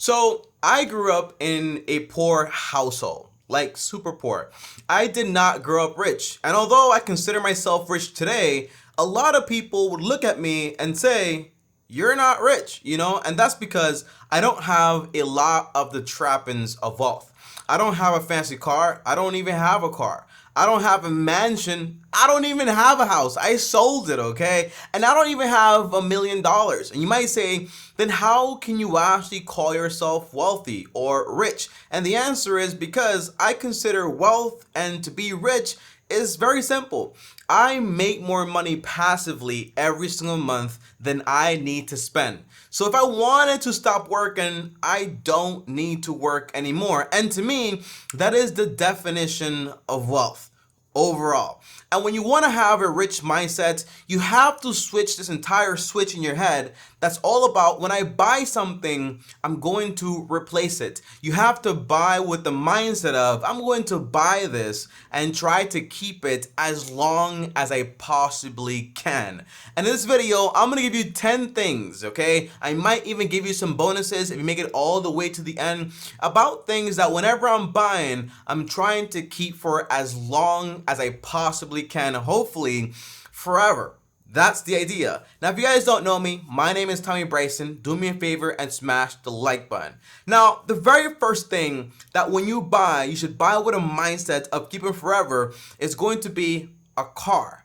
So I grew up in a poor household, like super poor. I did not grow up rich. And although I consider myself rich today, a lot of people would look at me and say, you're not rich, And that's because I don't have a lot of the trappings of wealth. I don't have a fancy car. I don't even have a car. I don't have a mansion. I don't even have a house. I sold it, okay? And I don't even have $1 million. And you might say, then how can you actually call yourself wealthy or rich? And the answer is because I consider wealth and to be rich is very simple. I make more money passively every single month than I need to spend. So if I wanted to stop working, I don't need to work anymore. And to me, that is the definition of wealth overall. And when you want to have a rich mindset, you have to switch this entire switch in your head that's all about when I buy something, I'm going to replace it. You have to buy with the mindset of I'm going to buy this and try to keep it as long as I possibly can. And in this video, I'm going to give you 10 things, okay? I might even give you some bonuses if you make it all the way to the end about things that whenever I'm buying, I'm trying to keep for as long as I possibly can, hopefully forever. That's the idea. Now, if you guys don't know me, my name is TommyBryson. Do me a favor and smash the like button. Now, the very first thing that when you buy, you should buy with a mindset of keeping forever is going to be a car.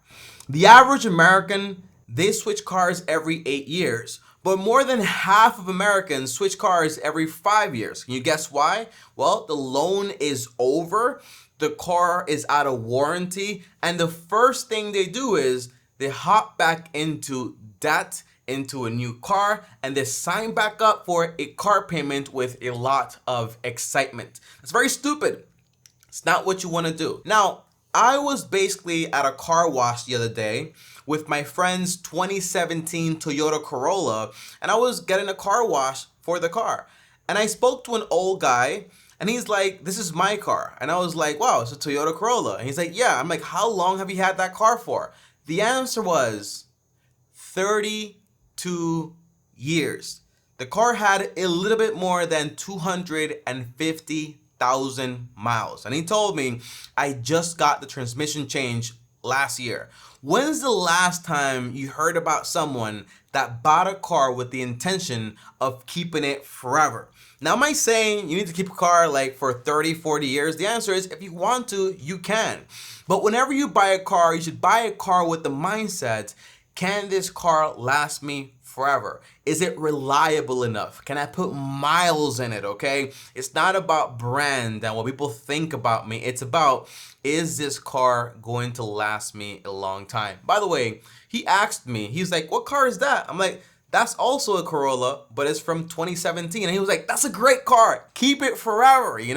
The average American, they switch cars every 8 years. But more than half of Americans switch cars every 5 years. Can you guess why? Well, the loan is over, the car is out of warranty, and the first thing they do is they hop back into debt, into a new car, and they sign back up for a car payment with a lot of excitement. It's very stupid. It's not what you want to do. Now, I was basically at a car wash the other day with my friend's 2017 Toyota Corolla, and I was getting a car wash for the car. And I spoke to an old guy, and he's like, this is my car. And I was like, wow, it's a Toyota Corolla. And he's like, yeah. I'm like, how long have you had that car for? The answer was 32 years. The car had a little bit more than 250,000 miles. And he told me, I just got the transmission change last year. When's the last time you heard about someone that bought a car with the intention of keeping it forever? Now, am I saying you need to keep a car like for 30, 40 years? The answer is if you want to, you can. But whenever you buy a car, you should buy a car with the mindset, can this car last me forever? Is it reliable enough? Can I put miles in it, okay? It's not about brand and what people think about me. It's about, is this car going to last me a long time? By the way, he asked me, he's like, what car is that? I'm like, that's also a Corolla, but it's from 2017. And he was like, that's a great car. Keep it forever, He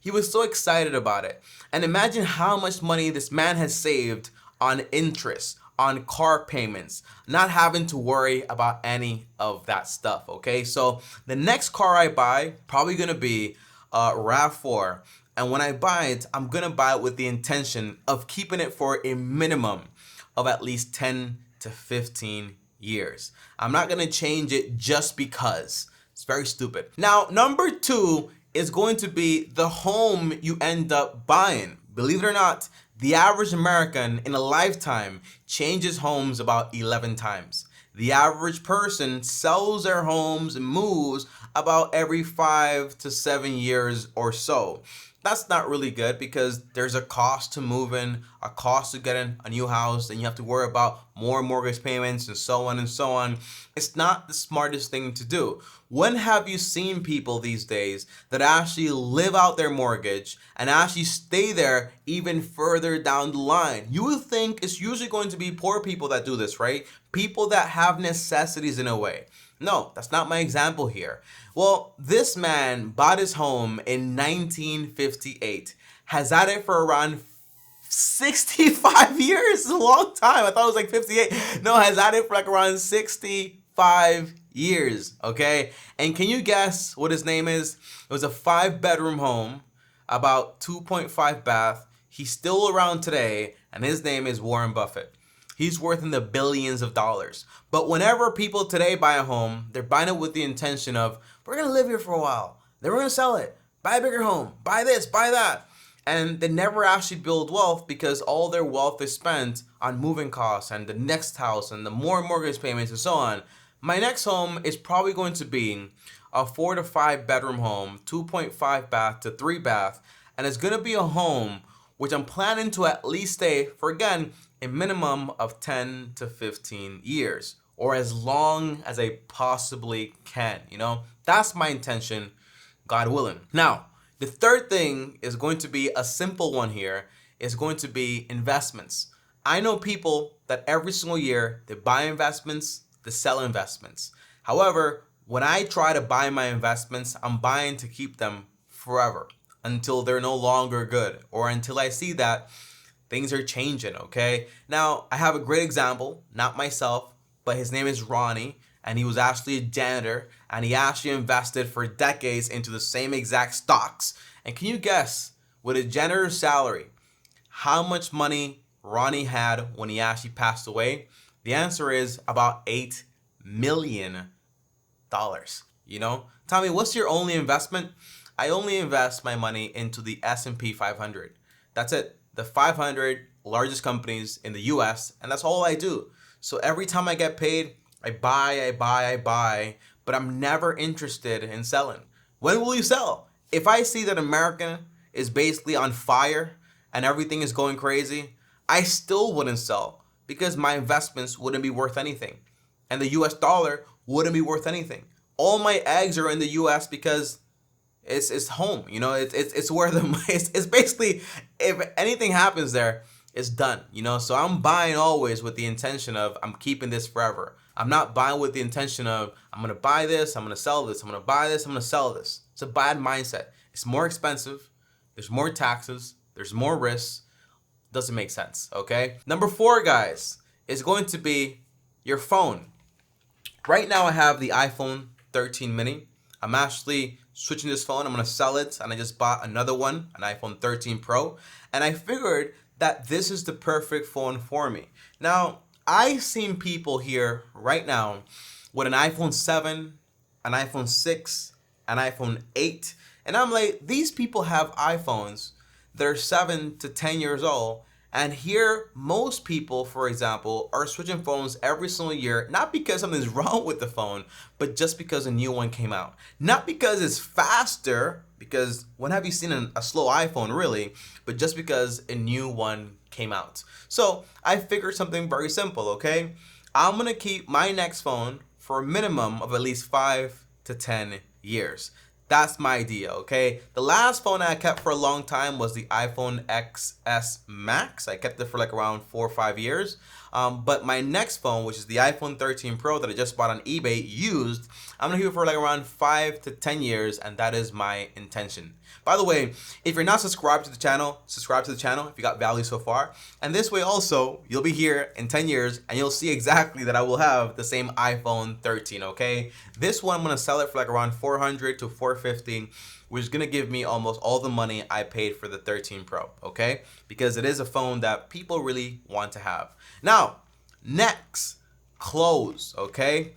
was so excited about it. And imagine how much money this man has saved on interest, on car payments, not having to worry about any of that stuff, okay? So the next car I buy, probably gonna be a RAV4. And when I buy it, I'm gonna buy it with the intention of keeping it for a minimum of at least 10 to 15 years. I'm not gonna change it just because. It's very stupid. Now, number 2 is going to be the home you end up buying. Believe it or not, the average American in a lifetime changes homes about 11 times. The average person sells their homes and moves about every 5 to 7 years or so. That's not really good because there's a cost to moving, a cost to getting a new house, and you have to worry about more mortgage payments and so on and so on. It's not the smartest thing to do. When have you seen people these days that actually live out their mortgage and actually stay there even further down the line? You would think it's usually going to be poor people that do this, right? People that have necessities in a way. No, that's not my example here. Well, this man bought his home in 1958, has had it for around 65 years. It's a long time. I thought it was like 58. No, has had it for like around 65 years, okay? And can you guess what his name is? It was a 5-bedroom home, about 2.5 bath. He's still around today, and his name is Warren Buffett. He's worth in the billions of dollars. But whenever people today buy a home, they're buying it with the intention of, we're gonna live here for a while. Then we're gonna sell it, buy a bigger home, buy this, buy that. And they never actually build wealth because all their wealth is spent on moving costs and the next house and the more mortgage payments and so on. My next home is probably going to be a 4 to 5 bedroom home, 2.5 bath to 3 bath, and it's gonna be a home which I'm planning to at least stay for, again, a minimum of 10 to 15 years, or as long as I possibly can, That's my intention, God willing. Now, the third thing is going to be a simple one here, is going to be investments. I know people that every single year, they buy investments, they sell investments. However, when I try to buy my investments, I'm buying to keep them forever until they're no longer good or until I see that things are changing, okay? Now, I have a great example, not myself, but his name is Ronnie, and he was actually a janitor, and he actually invested for decades into the same exact stocks. And can you guess, with a janitor's salary, how much money Ronnie had when he actually passed away? The answer is about $8 million. Tommy, what's your only investment? I only invest my money into the S&P 500. That's it. The 500 largest companies in the US, and that's all I do. So every time I get paid, I buy, but I'm never interested in selling. When will you sell? If I see that America is basically on fire and everything is going crazy, I still wouldn't sell because my investments wouldn't be worth anything. And the US dollar wouldn't be worth anything. All my eggs are in the US because it's home, it's where it's basically, if anything happens there, it's done, So I'm buying always with the intention of I'm keeping this forever. I'm not buying with the intention of I'm gonna buy this, I'm gonna sell this, I'm gonna buy this, I'm gonna sell this. It's a bad mindset. It's more expensive. There's more taxes. There's more risks. Doesn't make sense. Okay. Number 4, guys, is going to be your phone. Right now, I have the iPhone 13 mini. I'm actually switching this phone. I'm gonna sell it, and I just bought another one, an iPhone 13 Pro, and I figured that this is the perfect phone for me. Now, I've seen people here right now with an iPhone 7, an iPhone 6, an iPhone 8, and I'm like, these people have iPhones that are 7 to 10 years old, and here most people, for example, are switching phones every single year, not because something's wrong with the phone, but just because a new one came out. Not because it's faster, because when have you seen a slow iPhone really, but just because a new one came out. So I figured something very simple, okay? I'm gonna keep my next phone for a minimum of at least 5 to 10 years. That's my idea, okay? The last phone I kept for a long time was the iPhone XS Max. I kept it for like around 4 or 5 years. But my next phone, which is the iPhone 13 Pro that I just bought on eBay used, I'm gonna keep it for like around 5 to 10 years, and that is my intention. By the way, if you're not subscribed to the channel, subscribe to the channel if you got value so far. And this way also, you'll be here in 10 years and you'll see exactly that I will have the same iPhone 13, okay? This one, I'm gonna sell it for like around $400 to $450, which is gonna give me almost all the money I paid for the 13 Pro, okay? Because it is a phone that people really want to have. Now, next, clothes, okay?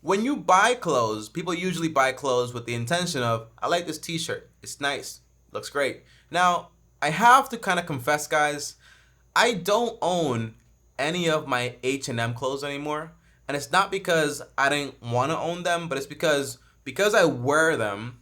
When you buy clothes, people usually buy clothes with the intention of, I like this t-shirt, it's nice, looks great. Now, I have to kind of confess, guys, I don't own any of my H&M clothes anymore. And it's not because I didn't want to own them, but it's because I wear them,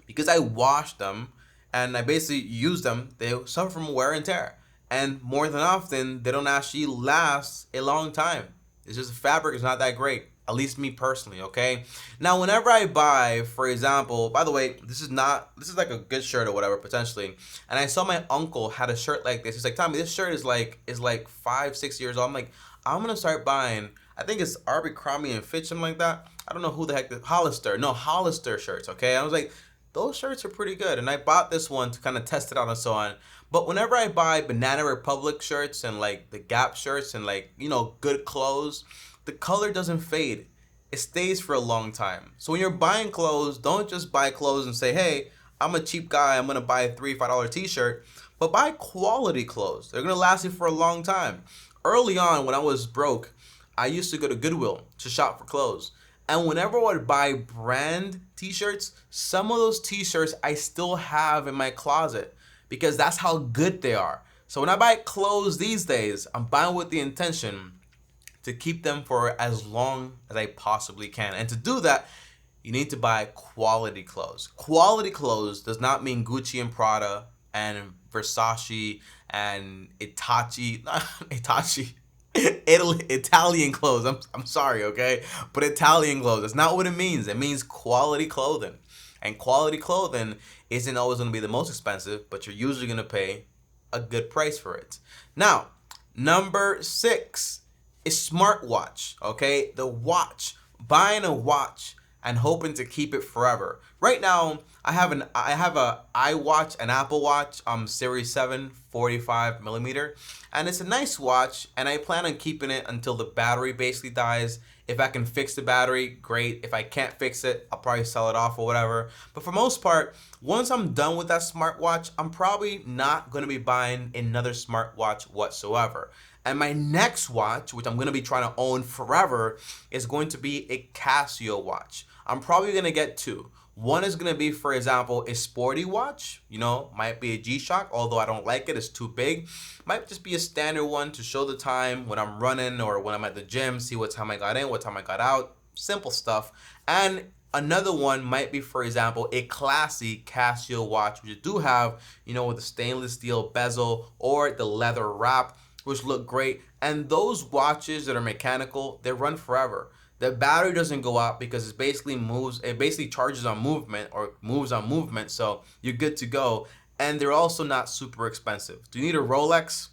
because I wash them, and I basically use them, they suffer from wear and tear. And more than often, they don't actually last a long time. It's just the fabric is not that great. At least me personally, okay? Now, whenever I buy, for example, by the way, this is like a good shirt or whatever, potentially. And I saw my uncle had a shirt like this. He's like, Tommy, this shirt is like 5-6 years old. I'm like, I'm gonna start buying, I think it's Abercrombie and Fitch, something like that. I don't know who the heck, Hollister shirts, okay? I was like, those shirts are pretty good. And I bought this one to kind of test it out and so on. But whenever I buy Banana Republic shirts and like the Gap shirts and like, good clothes, the color doesn't fade. It stays for a long time. So when you're buying clothes, don't just buy clothes and say, hey, I'm a cheap guy, I'm gonna buy a $3-5 t-shirt, but buy quality clothes. They're gonna last you for a long time. Early on, when I was broke, I used to go to Goodwill to shop for clothes. And whenever I would buy brand t-shirts, some of those t-shirts I still have in my closet because that's how good they are. So when I buy clothes these days, I'm buying with the intention to keep them for as long as I possibly can. And to do that, you need to buy quality clothes. Quality clothes does not mean Gucci and Prada and Versace and Itachi, Italian clothes. I'm sorry, okay? But Italian clothes, that's not what it means. It means quality clothing. And quality clothing isn't always going to be the most expensive, but you're usually going to pay a good price for it. Now, number 6 is smartwatch, okay? The watch. Buying a watch and hoping to keep it forever. Right now, I have a iWatch, an Apple Watch, Series 7, 45 millimeter, and it's a nice watch, and I plan on keeping it until the battery basically dies. If I can fix the battery, great. If I can't fix it, I'll probably sell it off or whatever. But for most part, once I'm done with that smartwatch, I'm probably not going to be buying another smartwatch whatsoever. And my next watch, which I'm going to be trying to own forever, is going to be a Casio watch. I'm probably going to get 2. One is going to be, for example, a sporty watch. You know, might be a G-Shock, although I don't like it. It's too big. Might just be a standard one to show the time when I'm running or when I'm at the gym, see what time I got in, what time I got out. Simple stuff. And another one might be, for example, a classy Casio watch, which you do have, you know, with the stainless steel bezel or the leather wrap, which look great. And those watches that are mechanical, they run forever. The battery doesn't go out because it basically charges on movement or moves on movement, so you're good to go. And they're also not super expensive. Do you need a Rolex?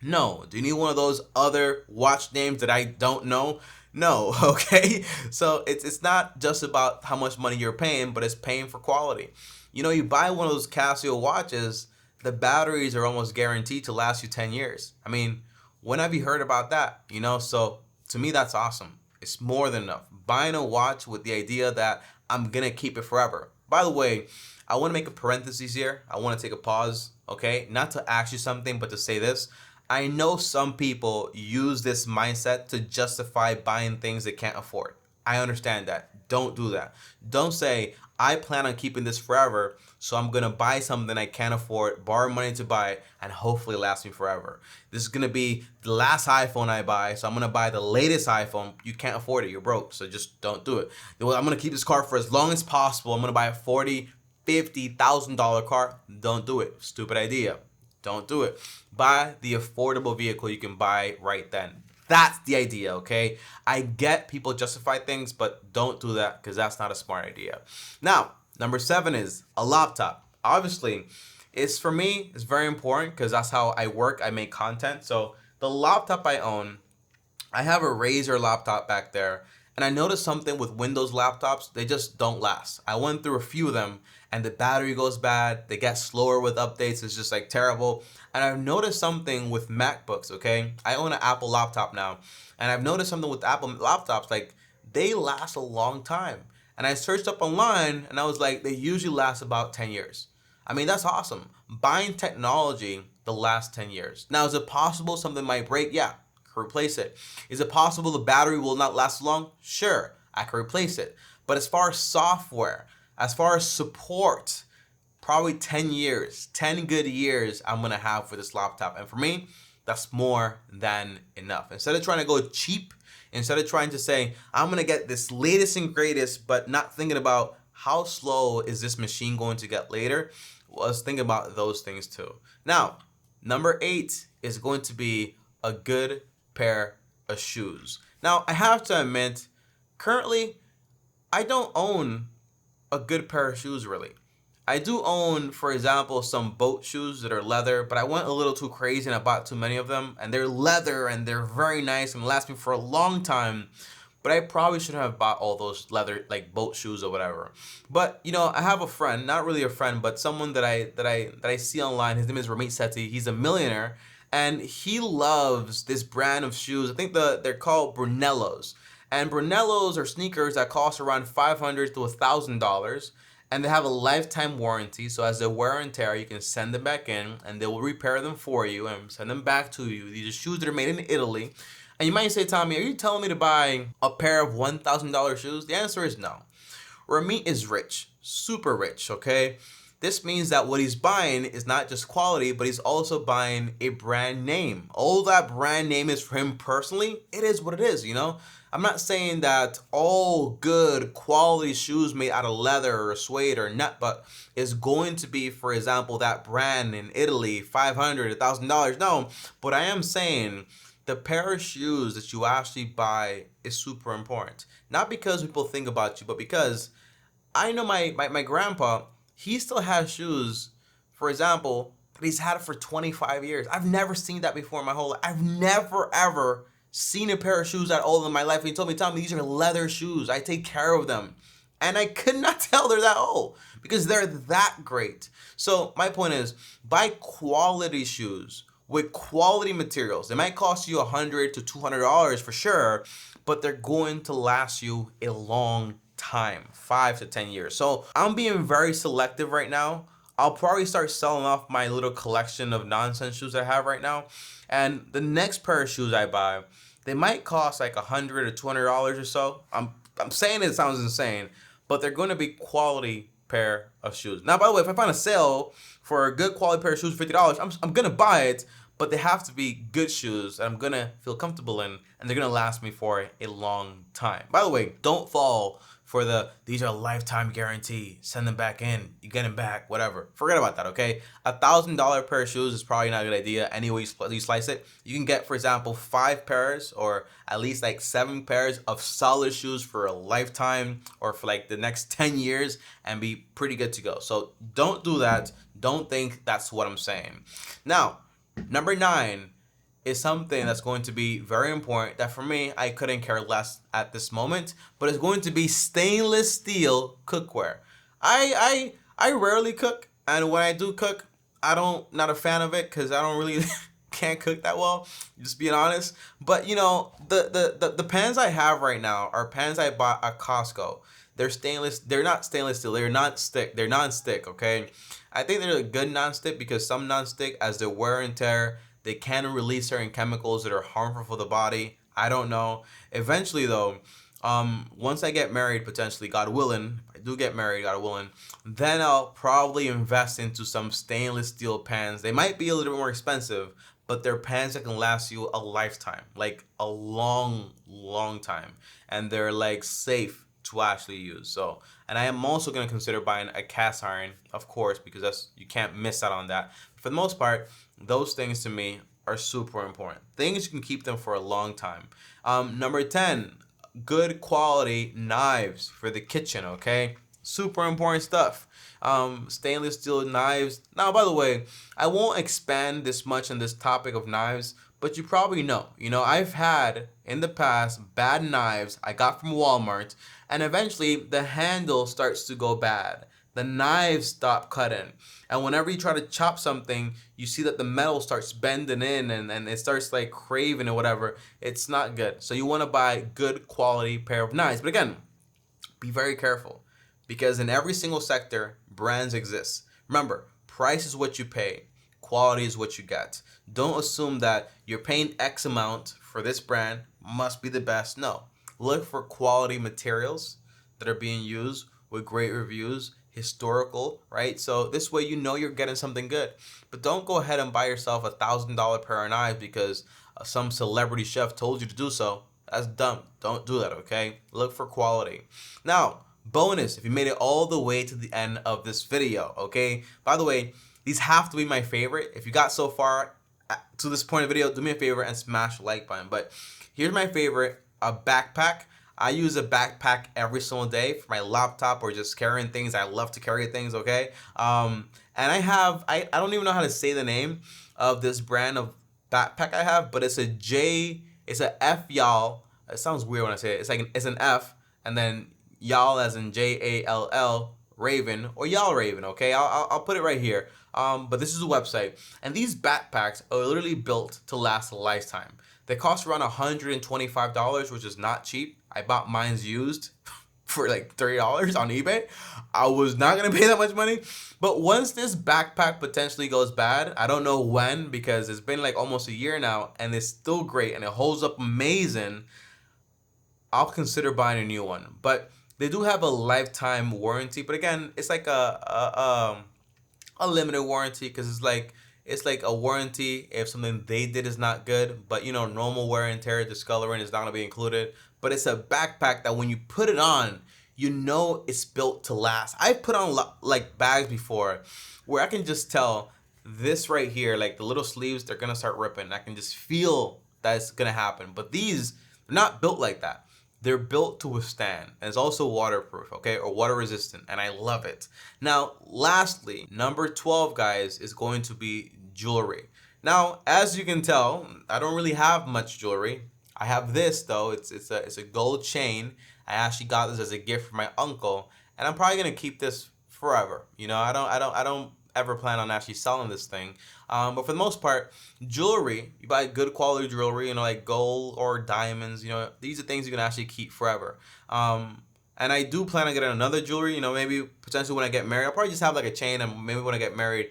No. Do you need one of those other watch names that I don't know? No, okay? So it's not just about how much money you're paying, but it's paying for quality. You know, you buy one of those Casio watches, the batteries are almost guaranteed to last you 10 years. I mean, when have you heard about that? You know, so to me, that's awesome. It's more than enough. Buying a watch with the idea that I'm going to keep it forever. By the way, I want to make a parenthesis here. I want to take a pause, okay? Not to ask you something, but to say this. I know some people use this mindset to justify buying things they can't afford. I understand that. Don't do that. Don't say, I plan on keeping this forever, so I'm going to buy something I can't afford, borrow money to buy it, and hopefully last me forever. This is going to be the last iPhone I buy, so I'm going to buy the latest iPhone. You can't afford it. You're broke, so just don't do it. I'm going to keep this car for as long as possible. I'm going to buy a $40,000, $50,000 car. Don't do it. Stupid idea. Don't do it. Buy the affordable vehicle you can buy right then. That's the idea, okay? I get people justify things, but don't do that because that's not a smart idea. Now, number 7 is a laptop. Obviously, for me, it's very important because that's how I work. I make content. So the laptop I own, I have a Razer laptop back there. And I noticed something with Windows laptops, they just don't last. I went through a few of them and the battery goes bad. They get slower with updates. It's just like terrible. And I've noticed something with MacBooks, okay? I own an Apple laptop now. And I've noticed something with Apple laptops, like they last a long time. And I searched up online and I was like, they usually last about 10 years. I mean, that's awesome. Buying technology the last 10 years. Now, is it possible something might break? Yeah. Replace it. Is it possible the battery will not last long? Sure, I can replace it. But as far as software, as far as support, probably 10 years, 10 good years I'm going to have for this laptop. And for me, that's more than enough. Instead of trying to go cheap, instead of trying to say, I'm going to get this latest and greatest, but not thinking about how slow is this machine going to get later, let's think about those things too. Now, number 8 is going to be a good pair of shoes. Now, I have to admit, currently, I don't own a good pair of shoes, really. I do own, for example, some boat shoes that are leather, but I went a little too crazy and I bought too many of them. And they're leather and they're very nice and last me for a long time. But I probably shouldn't have bought all those leather, like boat shoes or whatever. But, you know, I have a friend, not really a friend, but someone that I see online. His name is Ramit Sethi. He's a millionaire. And he loves this brand of shoes. I think they're called Brunellos. And Brunellos are sneakers that cost around $500 to $1,000. And they have a lifetime warranty. So as they wear and tear, you can send them back in. And they will repair them for you and send them back to you. These are shoes that are made in Italy. And you might say, Tommy, are you telling me to buy a pair of $1,000 shoes? The answer is no. Ramit is rich, super rich, okay? This means that what he's buying is not just quality, but he's also buying a brand name. All that brand name is for him personally. It is what it is, you know? I'm not saying that all good quality shoes made out of leather or suede or nut, but is going to be, for example, that brand in Italy, $500, $1,000. No, but I am saying the pair of shoes that you actually buy is super important. Not because people think about you, but because I know my grandpa, he still has shoes, for example, but he's had it for 25 years. I've never seen that before in my whole life. I've never, ever seen a pair of shoes that old in my life. And he told me, Tommy, these are leather shoes. I take care of them. And I could not tell they're that old because they're that great. So my point is, buy quality shoes with quality materials. They might cost you $100 to $200 for sure, but they're going to last you a long time, 5 to 10 years. So I'm being very selective right now. I'll probably start selling off my little collection of nonsense shoes I have right now. And the next pair of shoes I buy, they might cost like $100 or $200 or so. I'm saying it sounds insane, but they're going to be quality pair of shoes. Now, by the way, if I find a sale for a good quality pair of shoes, $50, I'm going to buy it, but they have to be good shoes that I'm going to feel comfortable in, and they're going to last me for a long time. By the way, don't fall for these are lifetime guarantee, send them back in, you get them back, whatever. Forget about that, okay? $1,000 pair of shoes is probably not a good idea. Any way you slice it, you can get, for example, 5 pairs or at least like 7 pairs of solid shoes for a lifetime or for like the next 10 years and be pretty good to go. So don't do that. Don't think that's what I'm saying. Now, number 9 is something that's going to be very important that for me, I couldn't care less at this moment, but it's going to be stainless steel cookware. I rarely cook, and when I do cook, not a fan of it because I don't really can't cook that well, just being honest. But you know, the pans I have right now are pans I bought at Costco. They're stainless, they're not stainless steel, they're non-stick, okay? I think they're a good non-stick because some non-stick, as they wear and tear, they can release certain chemicals that are harmful for the body. I don't know. Eventually, though, once I get married, potentially, God willing, if I do get married, God willing, then I'll probably invest into some stainless steel pans. They might be a little bit more expensive, but they're pans that can last you a lifetime, like a long, long time. And they're like safe to actually use. So, and I am also going to consider buying a cast iron, of course, because you can't miss out on that. For the most part, those things to me are super important. Things you can keep them for a long time. Number 10, good quality knives for the kitchen, okay? Super important stuff. Stainless steel knives. Now, by the way, I won't expand this much on this topic of knives, but you probably know. You know, I've had in the past bad knives I got from Walmart, and eventually the handle starts to go bad. The knives stop cutting. And whenever you try to chop something, you see that the metal starts bending in and it starts like craving or whatever. It's not good. So you want to buy a good quality pair of knives. But again, be very careful because in every single sector, brands exist. Remember, price is what you pay. Quality is what you get. Don't assume that you're paying X amount for this brand, must be the best. No. Look for quality materials that are being used with great reviews, historical, right? So this way you know you're getting something good. But don't go ahead and buy yourself $1,000 pair of knives because some celebrity chef told you to do so. That's dumb. Don't do that, okay? Look for quality. Now, bonus, if you made it all the way to the end of this video, okay? By the way, these have to be my favorite. If you got so far to this point of the video, do me a favor and smash the like button. But here's my favorite, a backpack. I use a backpack every single day for my laptop or just carrying things. I love to carry things, okay? And I don't even know how to say the name of this brand of backpack I have, but it's a F y'all. It sounds weird when I say it. It's an F and then y'all as in JALL Raven or y'all Raven, okay? I'll put it right here. But this is a website, and these backpacks are literally built to last a lifetime. They cost around $125, which is not cheap. I bought mine's used for like $30 on eBay. I was not gonna pay that much money. But once this backpack potentially goes bad, I don't know when, because it's been like almost a year now and it's still great and it holds up amazing, I'll consider buying a new one. But they do have a lifetime warranty. But again, it's like a limited warranty, because it's like a warranty if something they did is not good. But you know, normal wear and tear, discoloring is not gonna be included. But it's a backpack that when you put it on, you know it's built to last. I've put on like bags before where I can just tell this right here, like the little sleeves, they're gonna start ripping. I can just feel that it's gonna happen. But these, they're not built like that. They're built to withstand, and it's also waterproof, okay, or water resistant, and I love it. Now, lastly, number 12, guys, is going to be jewelry. Now, as you can tell, I don't really have much jewelry. I have this though. It's a gold chain. I actually got this as a gift from my uncle, and I'm probably gonna keep this forever. You know, I don't ever plan on actually selling this thing. But for the most part, jewelry, you buy good quality jewelry, you know, like gold or diamonds, you know, these are things you can actually keep forever. And I do plan on getting another jewelry, you know, maybe potentially when I get married, I'll probably just have like a chain, and maybe when I get married,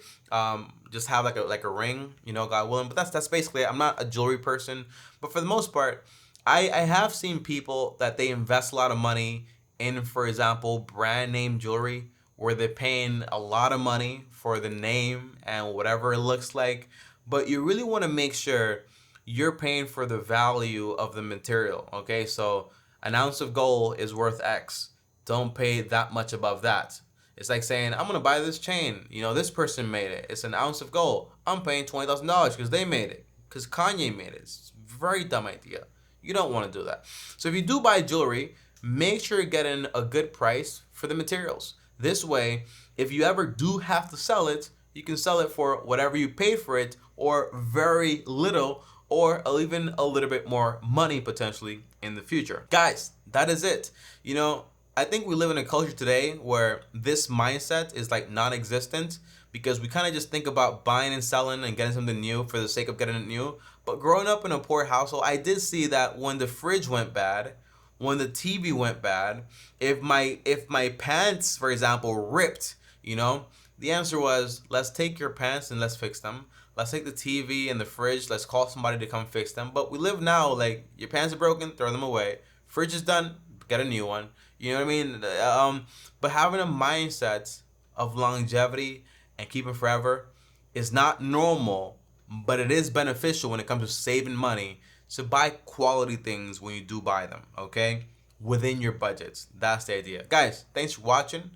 just have like a ring, you know, God willing. But that's basically it. I'm not a jewelry person, but for the most part, I have seen people that they invest a lot of money in, for example, brand name jewelry, where they're paying a lot of money for the name and whatever it looks like. But you really want to make sure you're paying for the value of the material, okay? So an ounce of gold is worth X. Don't pay that much above that. It's like saying, I'm going to buy this chain. You know, this person made it. It's an ounce of gold. I'm paying $20,000 because they made it, because Kanye made it. It's a very dumb idea. You don't want to do that. So if you do buy jewelry, make sure you're getting a good price for the materials. This way, if you ever do have to sell it, you can sell it for whatever you paid for it, or very little, or even a little bit more money potentially in the future. Guys, that is it. You know, I think we live in a culture today where this mindset is like non-existent, because we kind of just think about buying and selling and getting something new for the sake of getting it new. But growing up in a poor household, I did see that when the fridge went bad, when the TV went bad, if my pants, for example, ripped, you know, the answer was, let's take your pants and let's fix them. Let's take the TV and the fridge, let's call somebody to come fix them. But we live now like, your pants are broken, throw them away. Fridge is done, get a new one. You know what I mean? But having a mindset of longevity and keeping forever is not normal, but it is beneficial when it comes to saving money. So buy quality things when you do buy them, okay? Within your budgets. That's the idea. Guys, thanks for watching.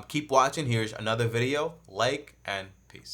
Keep watching. Here's another video. Like and peace.